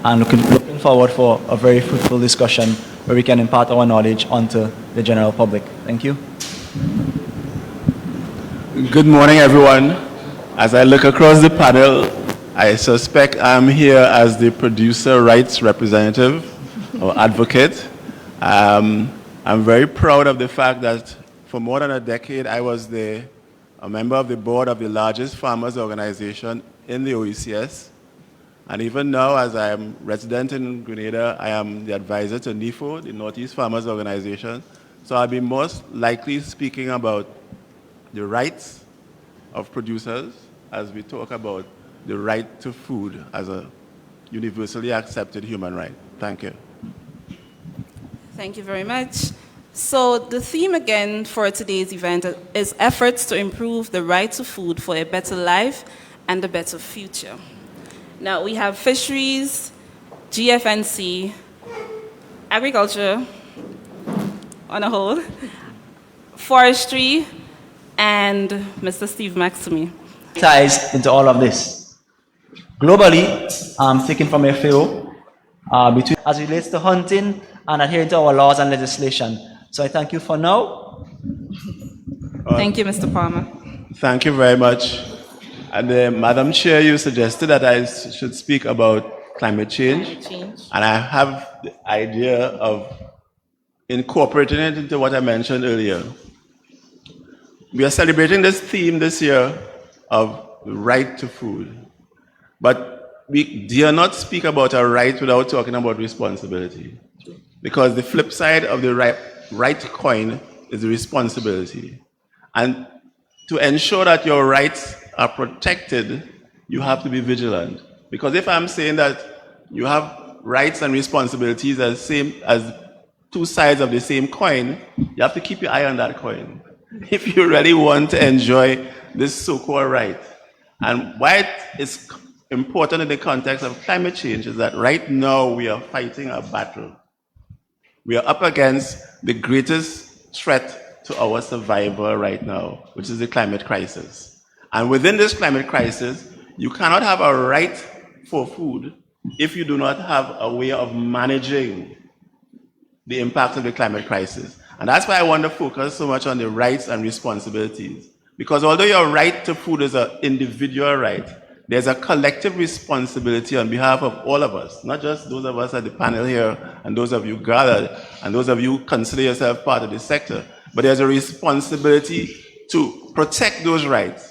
and looking forward for a very fruitful discussion where we can impart our knowledge onto the general public. Thank you. Good morning, everyone. As I look across the panel, I suspect I'm here as the producer rights representative or advocate. I'm very proud of the fact that for more than a decade, I was a member of the board of the largest farmers organization in the OECS. And even now, as I am resident in Grenada, I am the advisor to NIFO, the Northeast Farmers Organization. So I'll be most likely speaking about the rights of producers as we talk about the right to food as a universally accepted human right. Thank you. Thank you very much. So the theme again for today's event is efforts to improve the right to food for a better life and a better future. Now we have fisheries, GFNC, agriculture on a whole, forestry, and Mr. Steve Maximi. Ties into all of this. Globally, taken from FAO, between as it relates to hunting and adhering to our laws and legislation. So I thank you for now. Thank you, Mr. Palmer. Thank you very much. And Madam Chair, you suggested that I should speak about climate change. And I have the idea of incorporating it into what I mentioned earlier. We are celebrating this theme this year of the right to food. But we dare not speak about a right without talking about responsibility. Because the flip side of the right coin is the responsibility. And to ensure that your rights are protected, you have to be vigilant. Because if I'm saying that you have rights and responsibilities as two sides of the same coin, you have to keep your eye on that coin if you really want to enjoy this so-called right. And why it is important in the context of climate change is that right now we are fighting a battle. We are up against the greatest threat to our survival right now, which is the climate crisis. And within this climate crisis, you cannot have a right for food if you do not have a way of managing the impact of the climate crisis. And that's why I want to focus so much on the rights and responsibilities. Because although your right to food is an individual right, there's a collective responsibility on behalf of all of us, not just those of us at the panel here and those of you gathered and those of you who consider yourself part of the sector, but there's a responsibility to protect those rights.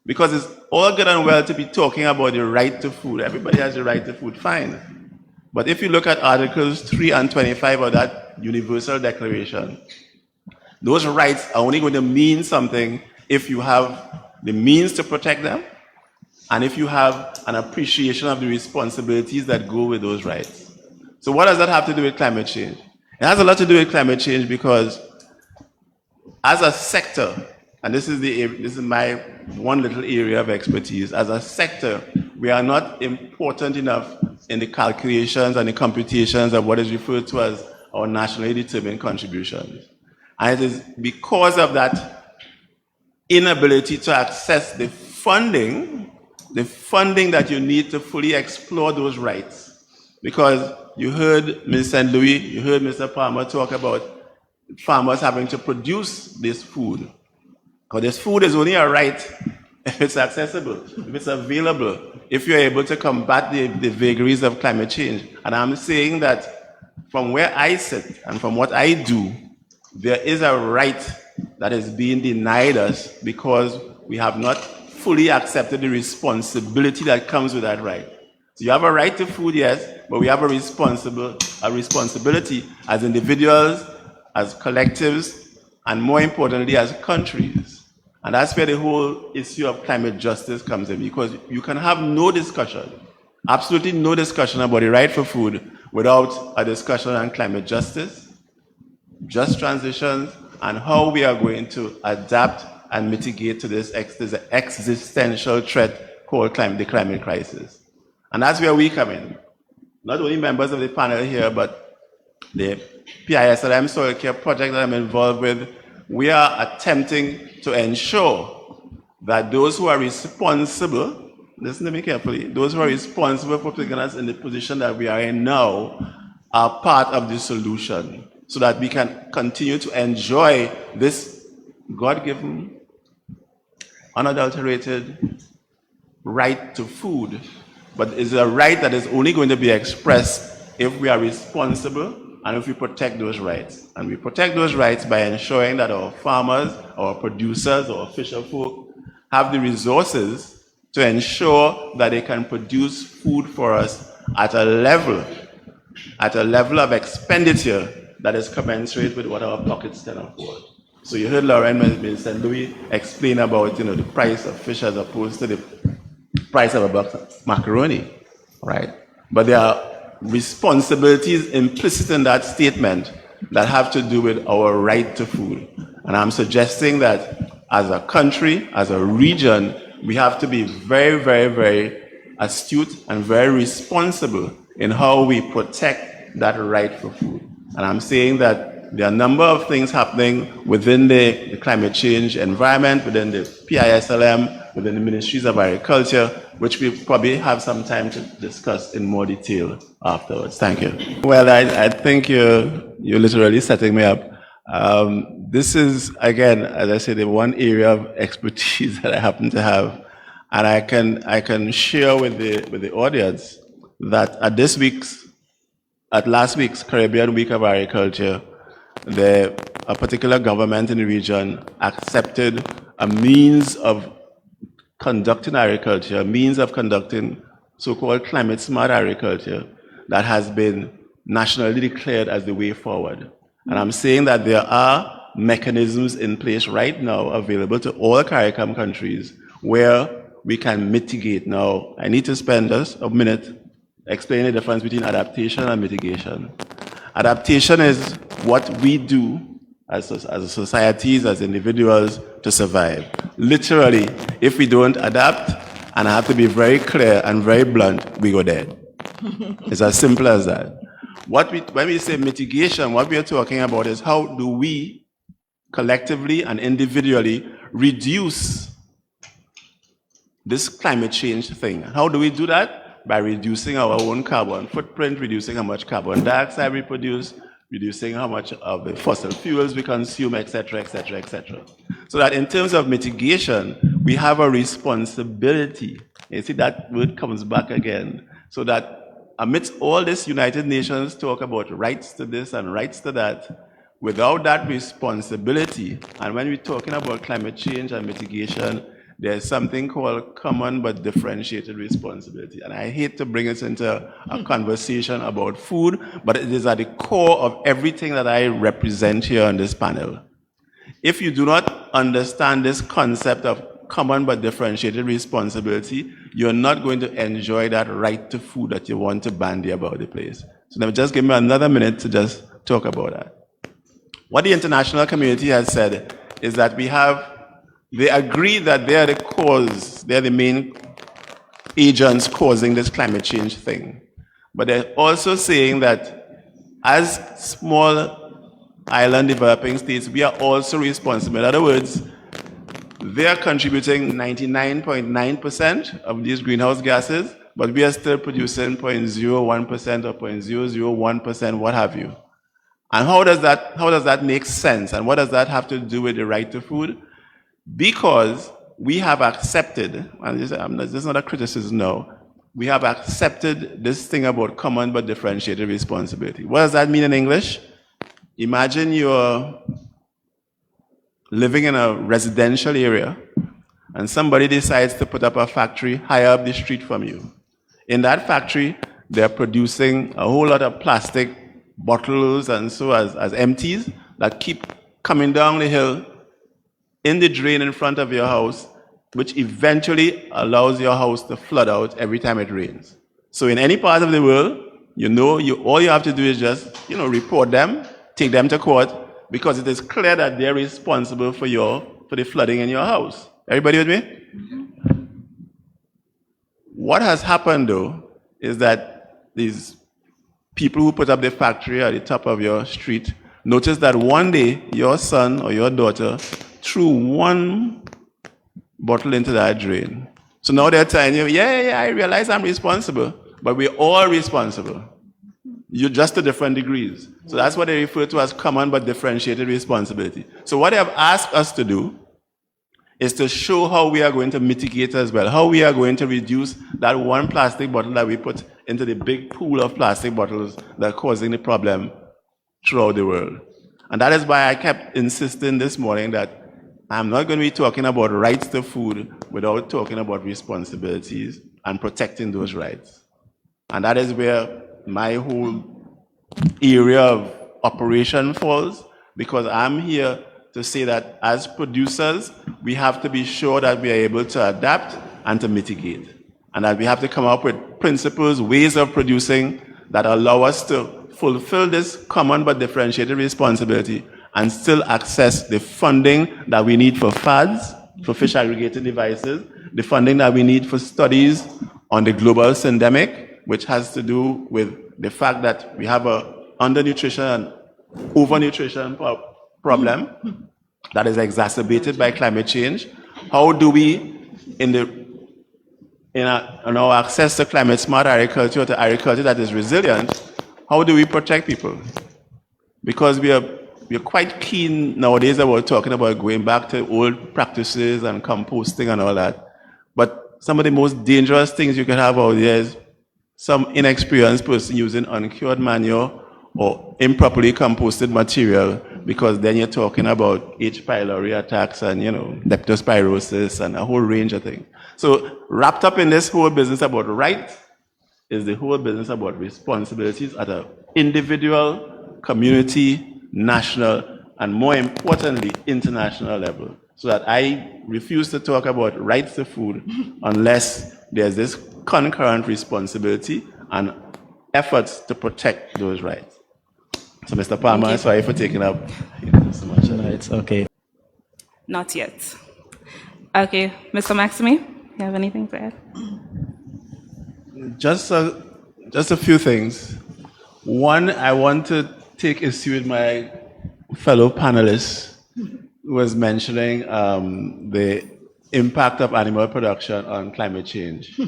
Because it's all good and well to be talking about the right to food. Everybody has the right to food, fine. But if you look at Articles 3 and 25 of that Universal Declaration, those rights are only going to mean something if you have the means to protect them and if you have an appreciation of the responsibilities that go with those rights. So what does that have to do with climate change? It has a lot to do with climate change because as a sector, and this is my one little area of expertise, as a sector, we are not important enough in the calculations and the computations of what is referred to as our nationally determined contributions. And it is because of that inability to access the funding that you need to fully explore those rights. Because you heard Ms. St. Louis, you heard Mr. Palmer talk about farmers having to produce this food. Because this food is only a right if it's accessible, if it's available, if you're able to combat the vagaries of climate change. And I'm saying that from where I sit and from what I do, there is a right that is being denied us because we have not fully accepted the responsibility that comes with that right. So you have a right to food, yes, but we have a responsibility as individuals, as collectives, and more importantly, as countries. And that's where the whole issue of climate justice comes in, because you can have no discussion, absolutely no discussion about the right for food without a discussion on climate justice, just transitions, and how we are going to adapt and mitigate to this existential threat called the climate crisis. And that's where we come in. Not only members of the panel here, but the PISLM Soil Care project that I'm involved with, we are attempting to ensure that those who are responsible listen to me carefully, those who are responsible for putting us in the position that we are in now are part of the solution so that we can continue to enjoy this God-given, unadulterated right to food. But it's a right that is only going to be expressed if we are responsible and if we protect those rights. And we protect those rights by ensuring that our farmers, our producers, our fisher folk have the resources to ensure that they can produce food for us at a level of expenditure that is commensurate with what our pockets can afford. So you heard Lauren and St. Louis explain about the price of fish as opposed to the price of a box of macaroni, right? But there are responsibilities implicit in that statement that have to do with our right to food. And I'm suggesting that as a country, as a region, we have to be very, very, very astute and very responsible in how we protect that right for food. And I'm saying that there are a number of things happening within the climate change environment, within the PISLM, within the Ministries of Agriculture, which we probably have some time to discuss in more detail afterwards. Thank you. Well, I think you're literally setting me up. This is, again, as I said, the one area of expertise that I happen to have. And I can share with the audience that at last week's Caribbean Week of Agriculture, a particular government in the region accepted a means of conducting agriculture, a means of conducting so-called climate-smart agriculture that has been nationally declared as the way forward. And I'm saying that there are mechanisms in place right now available to all CARICOM countries where we can mitigate. Now, I need to spend just a minute explaining the difference between adaptation and mitigation. Adaptation is what we do as societies, as individuals, to survive. Literally, if we don't adapt, and I have to be very clear and very blunt, we go dead. It's as simple as that. When we say mitigation, what we are talking about is how do we collectively and individually reduce this climate change thing. How do we do that? By reducing our own carbon footprint, reducing how much carbon dioxide we produce, reducing how much of the fossil fuels we consume, etc., etc., etc. So that in terms of mitigation, we have a responsibility. You see, that word comes back again. So that amidst all this United Nations talk about rights to this and rights to that, without that responsibility, and when we're talking about climate change and mitigation, there's something called common but differentiated responsibility. And I hate to bring us into a conversation about food, but it is at the core of everything that I represent here on this panel. If you do not understand this concept of common but differentiated responsibility, you're not going to enjoy that right to food that you want to bandy about the place. So now just give me another minute to just talk about that. What the international community has said is that they agree that they are the cause, they are the main agents causing this climate change thing. But they're also saying that as small island developing states, we are also responsible. In other words, they are contributing 99.9% of these greenhouse gases, but we are still producing 0.01% or 0.001%, what have you. And how does that make sense? And what does that have to do with the right to food? Because we have accepted, and this is not a criticism now, we have accepted this thing about common but differentiated responsibility. What does that mean in English? Imagine you're living in a residential area and somebody decides to put up a factory higher up the street from you. In that factory, they're producing a whole lot of plastic bottles and so as empties that keep coming down the hill in the drain in front of your house, which eventually allows your house to flood out every time it rains. So in any part of the world, all you have to do is just, report them, take them to court, because it is clear that they're responsible for the flooding in your house. Everybody with me? Mm-hmm. What has happened though is that these people who put up the factory at the top of your street notice that one day your son or your daughter threw one bottle into that drain. So now they're telling you, yeah, I realize I'm responsible, but we're all responsible. You're just to different degrees. So that's what they refer to as common but differentiated responsibility. So what they have asked us to do is to show how we are going to mitigate as well, how we are going to reduce that one plastic bottle that we put into the big pool of plastic bottles that are causing the problem throughout the world. And that is why I kept insisting this morning that I'm not going to be talking about rights to food without talking about responsibilities and protecting those rights. And that is where my whole area of operation falls, because I'm here to say that as producers, we have to be sure that we are able to adapt and to mitigate. And that we have to come up with principles, ways of producing that allow us to fulfill this common but differentiated responsibility and still access the funding that we need for FADs, for fish aggregating devices, the funding that we need for studies on the global syndemic, which has to do with the fact that we have a undernutrition and overnutrition problem that is exacerbated by climate change. How do we, in our access to climate smart agriculture, to agriculture that is resilient, how do we protect people? Because we are quite keen nowadays about talking about going back to old practices and composting and all that. But some of the most dangerous things you can have out there is some inexperienced person using uncured manure or improperly composted material, because then you're talking about H. pylori attacks and, leptospirosis and a whole range of things. So wrapped up in this whole business about rights is the whole business about responsibilities at an individual, community, national, and more importantly, international level. So that I refuse to talk about rights to food unless there's this concurrent responsibility and efforts to protect those rights. So, Mr. Palmer, sorry for taking up so much. No, it's okay. Not yet. Okay, Mr. Maxime, you have anything to add? Just a few things. One, I want to take issue with my fellow panelists who was mentioning the impact of animal production on climate change.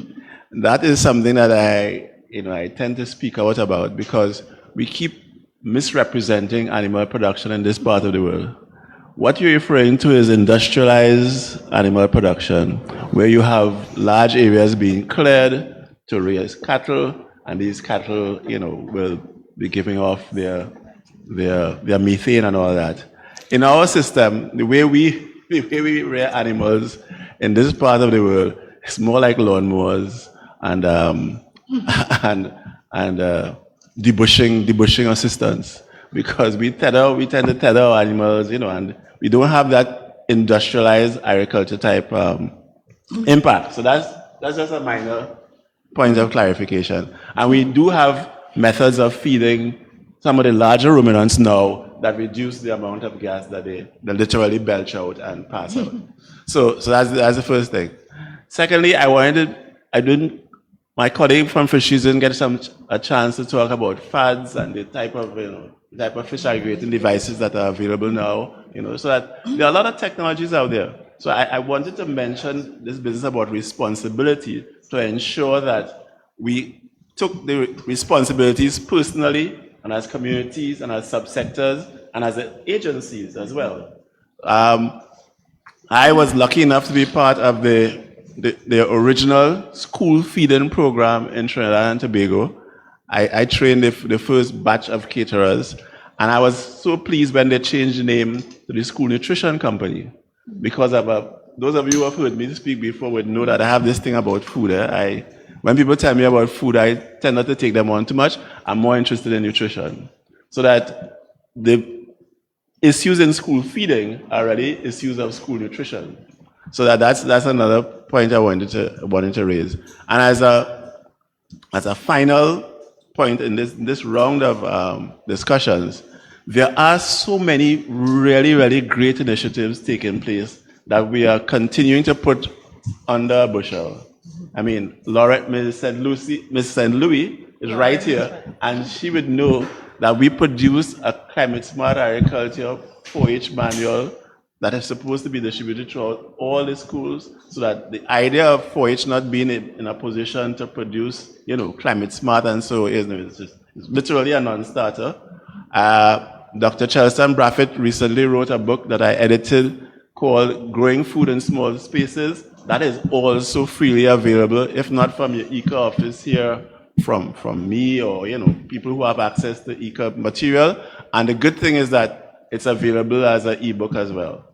That is something that I tend to speak out about, because we keep misrepresenting animal production in this part of the world. What you're referring to is industrialized animal production, where you have large areas being cleared to raise cattle, and these cattle, will be giving off their methane and all that. In our system, the way we rear animals in this part of the world is more like lawnmowers and debushing assistance, because we tend to tether our animals, and we don't have that industrialized agriculture type impact. So that's just a minor point of clarification. And we do have methods of feeding some of the larger ruminants now that reduce the amount of gas that they literally belch out and pass out. So that's the first thing. Secondly, my colleague from Fisheries didn't get a chance to talk about FADs and the type of fish aggregating devices that are available now. So that there are a lot of technologies out there. So I wanted to mention this business about responsibility to ensure that we took the responsibilities personally and as communities and as subsectors and as agencies as well. I was lucky enough to be part of the original school feeding program in Trinidad and Tobago. I trained the first batch of caterers, and I was so pleased when they changed the name to the School Nutrition Company, because those of you who have heard me speak before would know that I have this thing about food. When people tell me about food, I tend not to take them on too much. I'm more interested in nutrition. So that the issues in school feeding are really issues of school nutrition. So that's another point I wanted to raise. And as a final point in this round of discussions, there are so many really, really great initiatives taking place that we are continuing to put under a bushel. I mean, Miss St. Louis is right here, and she would know that we produce a climate smart agriculture 4-H manual that is supposed to be distributed throughout all the schools, so that the idea of 4-H not being in a position to produce, climate smart and so it's literally a non-starter. Dr. Charleston Braffett recently wrote a book that I edited called Growing Food in Small Spaces. That is also freely available, if not from your ECA office here, from me or people who have access to ECA material. And the good thing is that it's available as an ebook as well.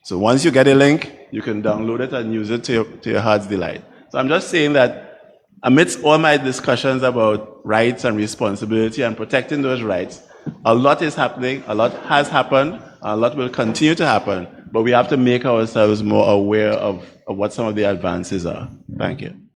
So once you get a link, you can download it and use it to your heart's delight. So I'm just saying that amidst all my discussions about rights and responsibility and protecting those rights, a lot is happening, a lot has happened, a lot will continue to happen, but we have to make ourselves more aware of what some of the advances are. Thank you.